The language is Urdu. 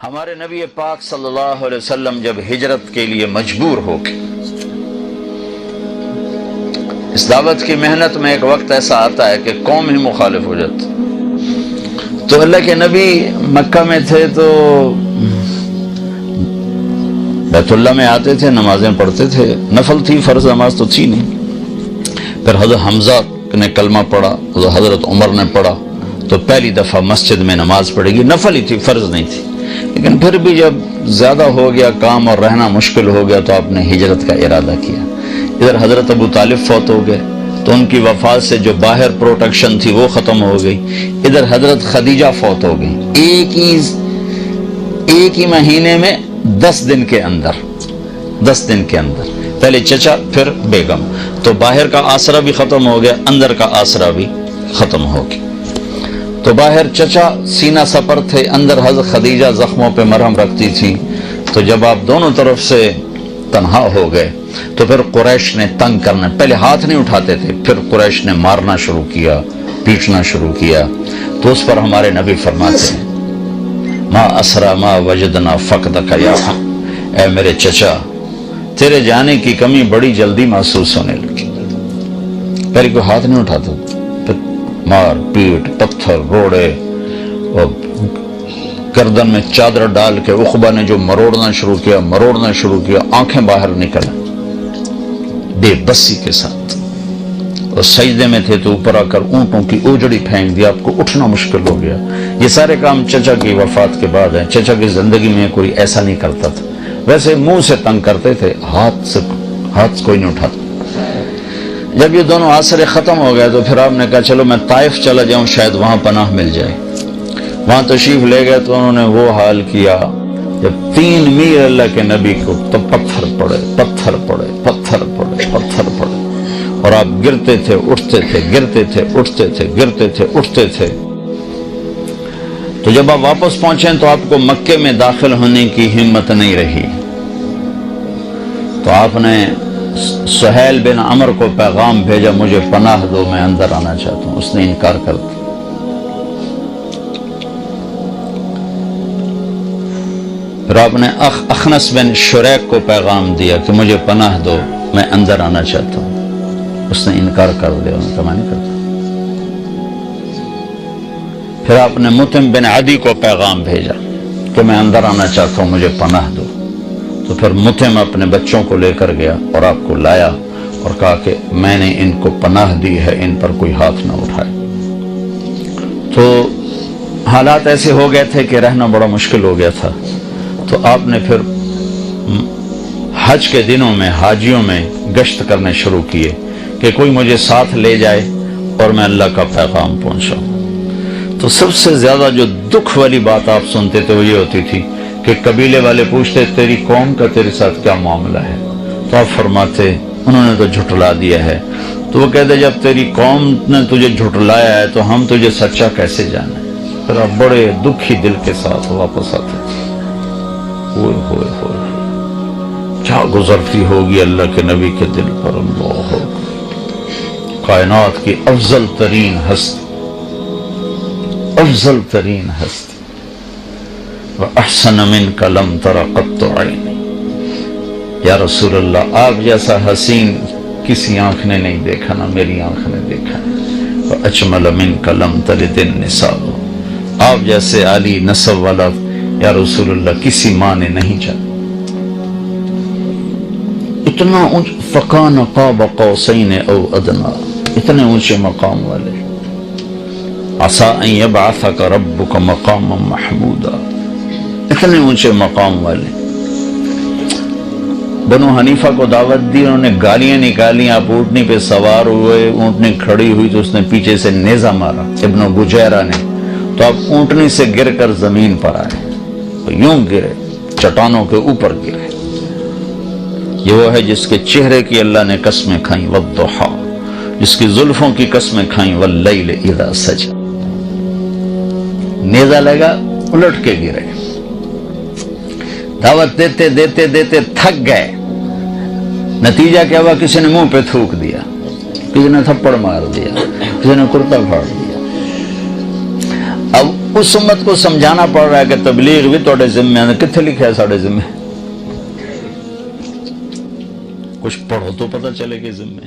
ہمارے نبی پاک صلی اللہ علیہ وسلم جب ہجرت کے لیے مجبور ہو گئے، اس دعوت کی محنت میں ایک وقت ایسا آتا ہے کہ قوم ہی مخالف ہو جاتی۔ تو اللہ کے نبی مکہ میں تھے تو بیت اللہ میں آتے تھے، نمازیں پڑھتے تھے، نفل تھی، فرض نماز تو تھی نہیں۔ پھر حضرت حمزہ نے کلمہ پڑھا، حضرت عمر نے پڑھا، تو پہلی دفعہ مسجد میں نماز پڑھے گی، نفل ہی تھی، فرض نہیں تھی۔ لیکن پھر بھی جب زیادہ ہو گیا کام اور رہنا مشکل ہو گیا تو آپ نے ہجرت کا ارادہ کیا۔ ادھر حضرت ابو طالب فوت ہو گئے تو ان کی وفات سے جو باہر پروٹیکشن تھی وہ ختم ہو گئی۔ ادھر حضرت خدیجہ فوت ہو گئی ایک ہی مہینے میں 10 دن کے اندر، پہلے چچا پھر بیگم، تو باہر کا آسرا بھی ختم ہو گیا، اندر کا آسرا بھی ختم ہو گیا۔ تو باہر چچا سینہ سپر تھے، اندر حضرت خدیجہ زخموں پہ مرہم رکھتی تھی۔ تو جب آپ دونوں طرف سے تنہا ہو گئے تو پھر قریش نے تنگ کرنا، پہلے ہاتھ نہیں اٹھاتے تھے، پھر قریش نے مارنا شروع کیا، پیٹنا شروع کیا۔ تو اس پر ہمارے نبی فرماتے ہیں ما اسرا ما وجدنا فقدک یا اے میرے چچا، تیرے جانے کی کمی بڑی جلدی محسوس ہونے لگی۔ پہلے کوئی ہاتھ نہیں اٹھاتا، پھر مار پیٹ، پتھر، روڑے، اور گردن میں چادر ڈال کے عقبہ نے جو مروڑنا شروع کیا، آنکھیں باہر نکل بے بسی کے ساتھ، اور سجدے میں تھے تو اوپر آ کر اونٹوں کی اوجڑی پھینک دیا، آپ کو اٹھنا مشکل ہو گیا۔ یہ سارے کام چچا کی وفات کے بعد ہیں۔ چچا کی زندگی میں کوئی ایسا نہیں کرتا تھا، ویسے منہ سے تنگ کرتے تھے، ہاتھ کوئی نہیں اٹھاتا۔ جب یہ دونوں آسرے ختم ہو گئے تو پھر آپ نے کہا چلو میں طائف چلا جاؤں، شاید وہاں پناہ مل جائے۔ وہاں تشریف لے گئے تو انہوں نے وہ حال کیا، جب 3 میل اللہ کے نبی کو تو پتھر پڑے، اور آپ گرتے تھے، اٹھتے تھے۔ تو جب آپ واپس پہنچے تو آپ کو مکے میں داخل ہونے کی ہمت نہیں رہی، تو آپ نے سہیل بن عمر کو پیغام بھیجا مجھے پناہ دو، میں اندر آنا چاہتا ہوں۔ اس نے انکار کر دیا۔ پھر آپ نے اخنس بن شریک کو پیغام دیا کہ مجھے پناہ دو، میں اندر آنا چاہتا ہوں۔ اس نے انکار کر دیا، انہوں نے کہا میں نہیں کرتا۔ پھر آپ نے مطعم بن عدی کو پیغام بھیجا کہ میں اندر آنا چاہتا ہوں، مجھے پناہ دو۔ تو پھر مطعم اپنے بچوں کو لے کر گیا اور آپ کو لایا اور کہا کہ میں نے ان کو پناہ دی ہے، ان پر کوئی ہاتھ نہ اٹھائے۔ تو حالات ایسے ہو گئے تھے کہ رہنا بڑا مشکل ہو گیا تھا۔ تو آپ نے پھر حج کے دنوں میں حاجیوں میں گشت کرنے شروع کیے کہ کوئی مجھے ساتھ لے جائے اور میں اللہ کا پیغام پہنچاؤں۔ تو سب سے زیادہ جو دکھ والی بات آپ سنتے تھے وہ یہ ہوتی تھی کہ قبیلے والے پوچھتے تیری قوم کا تیرے ساتھ کیا معاملہ ہے، تو آپ فرماتے انہوں نے تو جھٹلا دیا ہے۔ تو وہ کہتے جب تیری قوم نے تجھے جھٹلایا ہے تو ہم تجھے سچا کیسے جانے۔ پھر آپ بڑے دکھی دل کے ساتھ واپس آتے تھے۔ کیا گزرتی ہوگی اللہ کے نبی کے دل پر، اللہ کائنات کی افضل ترین ہستی، وَأَحْسَنَ مِنْكَ لَمْ تَرَ قَطُّ عَيْنِي، یا رسول اللہ آپ جیسا حسین کسی آنکھ نے نہیں دیکھا، نہ میری آنکھ نے دیکھا۔ وَأَجْمَلَ مِنْكَ لَمْ تَلِدِ النِّسَاءُ، آپ جیسے عالی نسب والا یا رسول اللہ کسی ماں نے نہیں جانا۔ اتنا فَكَانَ قَابَ قَوْسَيْنِ أَوْ أَدْنَىٰ، اتنے اونچے مقام والے۔ عَسَىٰ أَن يَبْعَثَكَ رَبُّكَ مَقَامًا مَحْمُودًا، اتنے اونچے مقام والے۔ بنو حنیفہ کو دعوت دی، انہوں نے گالیاں نکالی، آپ اونٹنی پہ سوار ہوئے، اونٹنی کھڑی ہوئی تو اس نے پیچھے سے نیزہ مارا ابن گجیرہ نے، تو آپ اونٹنی سے گر کر زمین پر آئے، یوں گرے، چٹانوں کے اوپر گرے۔ یہ وہ ہے جس کے چہرے کی اللہ نے قسمیں کھائیں، والضحیٰ، جس کی زلفوں کی قسمیں کھائیں، واللیل اذا سجا۔ نیزہ لگا، الٹ کے گرے، دعوت دیتے دیتے دیتے تھک گئے۔ نتیجہ کیا ہوا، کسی نے منہ پہ تھوک دیا، کسی نے تھپڑ مار دیا، کسی نے کرتا پھاڑ دیا۔ اب اس امت کو سمجھانا پڑ رہا ہے کہ تبلیغ بھی توڑے ذمے ہے. کتنے لکھا ہے ساڑھے ذمے؟ کچھ پڑھو تو پتہ چلے کہ ذمے